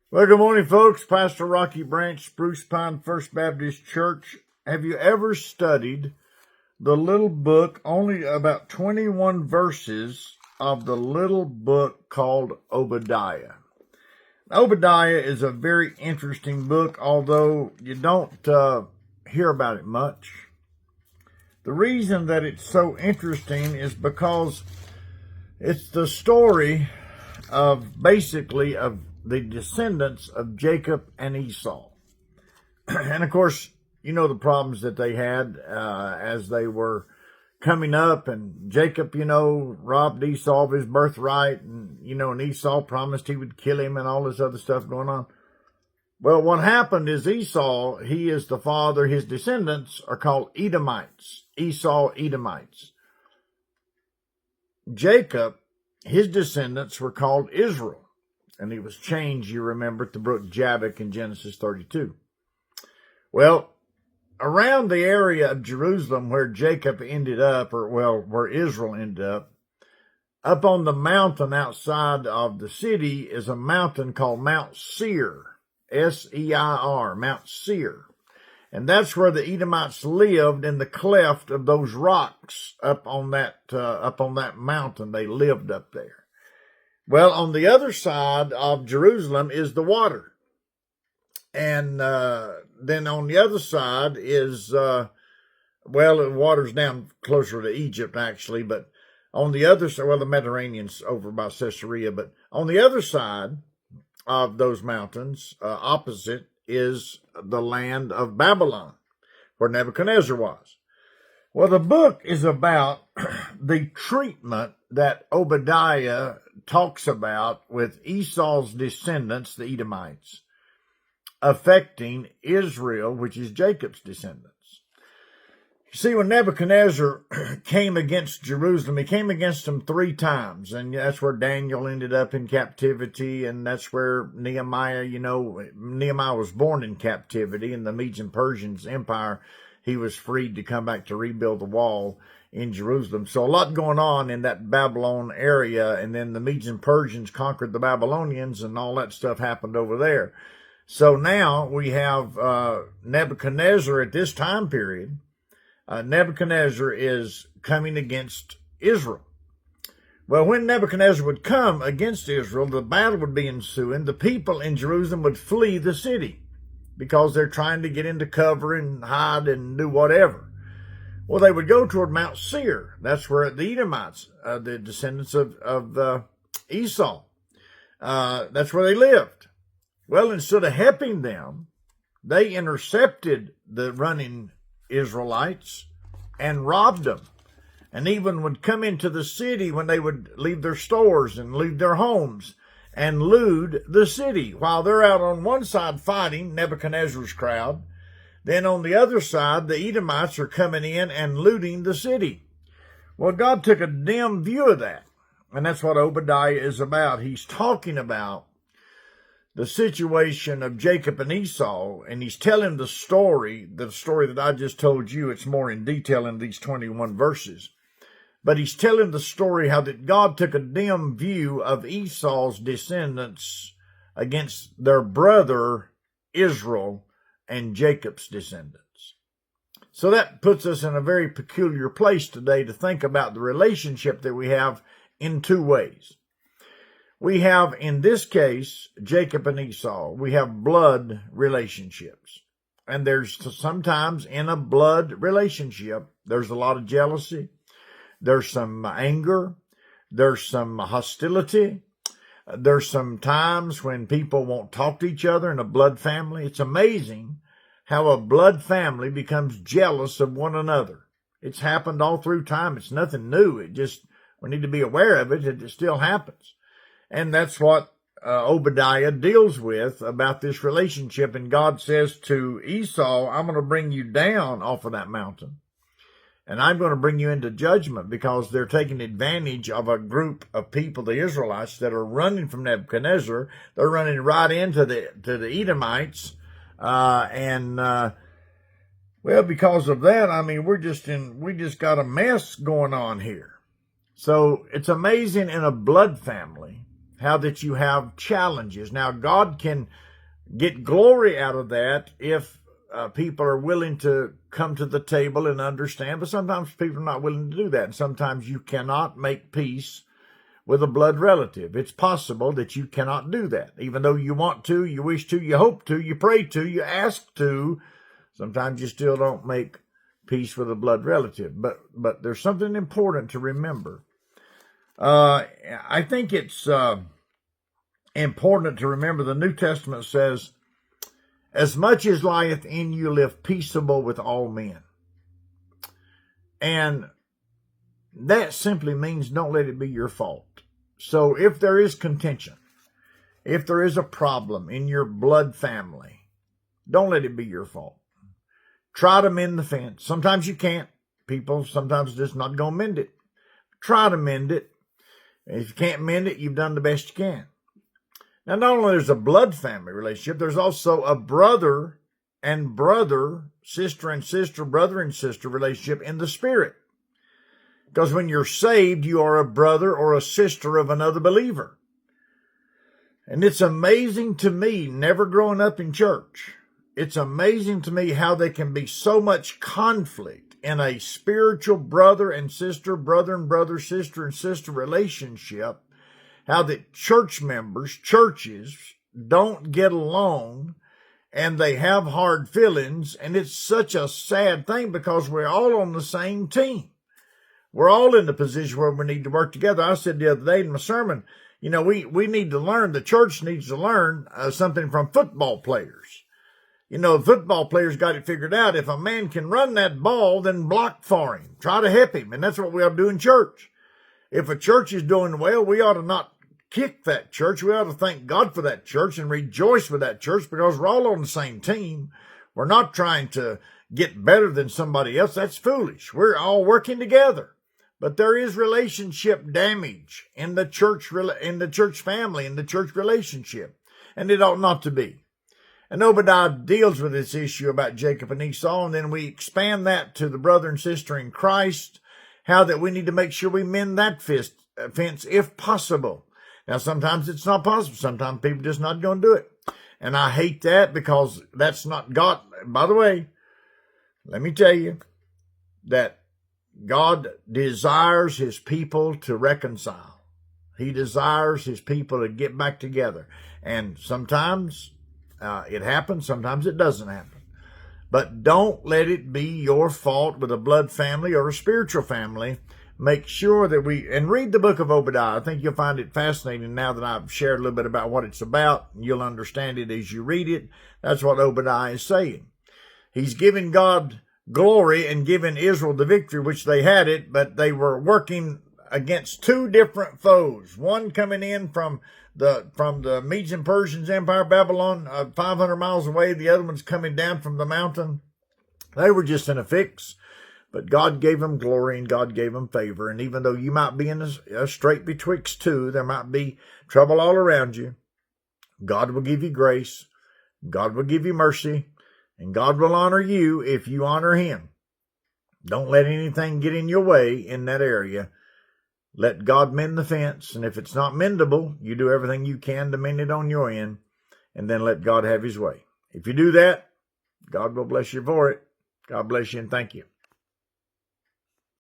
Well, good morning, folks. Pastor Rocky Branch, Spruce Pine First Baptist Church. Have you ever studied the little book, only about 21 verses of the little book called Obadiah? Obadiah is a very interesting book, although you don't hear about it much. The reason that it's so interesting is because it's the story of basically of the descendants of Jacob and Esau. And of course, you know the problems that they had as they were coming up, and Jacob, robbed Esau of his birthright, and Esau promised he would kill him and all this other stuff going on. Well, what happened is Esau, he is the father, his descendants are called Edomites, Esau Edomites. Jacob, his descendants were called Israel. And he was changed, you remember, at the brook Jabbok in Genesis 32. Well, around the area of Jerusalem where Jacob ended up, where Israel ended up on the mountain outside of the city is a mountain called Mount Seir, S-E-I-R, Mount Seir. And that's where the Edomites lived, in the cleft of those rocks up on that mountain. They lived up there. Well, on the other side of Jerusalem is the water. And then on the other side is, the water's down closer to Egypt, actually. But on the other side, the Mediterranean's over by Caesarea. But on the other side of those mountains, opposite, is the land of Babylon, where Nebuchadnezzar was. Well, the book is about the treatment that Obadiah talks about with Esau's descendants, the Edomites, affecting Israel, which is Jacob's descendants. You see, when Nebuchadnezzar came against Jerusalem, he came against them 3 times, and that's where Daniel ended up in captivity, and that's where Nehemiah, Nehemiah was born in captivity in the Medes and Persians Empire. He was freed to come back to rebuild the wall in Jerusalem. So a lot going on in that Babylon area, and then the Medes and Persians conquered the Babylonians, and all that stuff happened over there. So now we have Nebuchadnezzar at this time period. Nebuchadnezzar is coming against Israel. Well, when Nebuchadnezzar would come against Israel, the battle would be ensuing. The people in Jerusalem would flee the city because they're trying to get into cover and hide and do whatever. Well, they would go toward Mount Seir. That's where the Edomites, the descendants of Esau, that's where they lived. Well, instead of helping them, they intercepted the running Israelites and robbed them, and even would come into the city when they would leave their stores and leave their homes and loot the city while they're out on one side fighting Nebuchadnezzar's crowd. Then on the other side, the Edomites are coming in and looting the city. Well, God took a dim view of that, and that's what Obadiah is about. He's talking about the situation of Jacob and Esau, and he's telling the story that I just told you. It's more in detail in these 21 verses. But he's telling the story how that God took a dim view of Esau's descendants against their brother Israel and Jacob's descendants. So that puts us in a very peculiar place today to think about the relationship that we have in 2 ways. We have, in this case, Jacob and Esau. We have blood relationships. And there's sometimes in a blood relationship, there's a lot of jealousy. There's some anger. There's some hostility. There's some times when people won't talk to each other in a blood family. It's amazing how a blood family becomes jealous of one another. It's happened all through time. It's nothing new. We need to be aware of it. It still happens. And that's what Obadiah deals with about this relationship. And God says to Esau, I'm going to bring you down off of that mountain. And I'm going to bring you into judgment because they're taking advantage of a group of people, the Israelites, that are running from Nebuchadnezzar. They're running right into the Edomites. Because of that, we just got a mess going on here. So it's amazing in a blood family how that you have challenges. Now, God can get glory out of that if people are willing to come to the table and understand, but sometimes people are not willing to do that. And sometimes you cannot make peace with a blood relative. It's possible that you cannot do that. Even though you want to, you wish to, you hope to, you pray to, you ask to, sometimes you still don't make peace with a blood relative. But there's something important to remember. I think it's important to remember the New Testament says, as much as lieth in you, live peaceable with all men. And that simply means don't let it be your fault. So if there is contention, if there is a problem in your blood family, don't let it be your fault. Try to mend the fence. Sometimes you can't. People sometimes just not going to mend it. Try to mend it. If you can't mend it, you've done the best you can. Now, not only there's a blood family relationship, there's also a brother and brother, sister and sister, brother and sister relationship in the spirit. Because when you're saved, you are a brother or a sister of another believer. And it's amazing to me, never growing up in church, it's amazing to me how there can be so much conflict in a spiritual brother and sister, brother and brother, sister and sister relationship. How that church members, churches, don't get along and they have hard feelings. And it's such a sad thing because we're all on the same team. We're all in the position where we need to work together. I said the other day in my sermon, you know, we need to learn, the church needs to learn something from football players. You know, football players got it figured out. If a man can run that ball, then block for him. Try to help him. And that's what we ought to do in church. If a church is doing well, we ought to not kick that church. We ought to thank God for that church and rejoice with that church because we're all on the same team. We're not trying to get better than somebody else. That's foolish. We're all working together. But there is relationship damage in the church family, in the church relationship. And it ought not to be. And Obadiah deals with this issue about Jacob and Esau. And then we expand that to the brother and sister in Christ. How that we need to make sure we mend that fence if possible. Now, sometimes it's not possible. Sometimes people just not going to do it. And I hate that because that's not God. By the way, let me tell you that God desires his people to reconcile. He desires his people to get back together. And sometimes it happens. Sometimes it doesn't happen. But don't let it be your fault with a blood family or a spiritual family. Make sure that and read the book of Obadiah. I think you'll find it fascinating now that I've shared a little bit about what it's about. You'll understand it as you read it. That's what Obadiah is saying. He's giving God glory and giving Israel the victory, which they had it, but they were working against two different foes. One coming in from the Medes and Persians Empire, Babylon, 500 miles away. The other one's coming down from the mountain. They were just in a fix. But God gave them glory and God gave them favor. And even though you might be in a strait betwixt two, there might be trouble all around you, God will give you grace. God will give you mercy. And God will honor you if you honor him. Don't let anything get in your way in that area. Let God mend the fence. And if it's not mendable, you do everything you can to mend it on your end. And then let God have his way. If you do that, God will bless you for it. God bless you and thank you.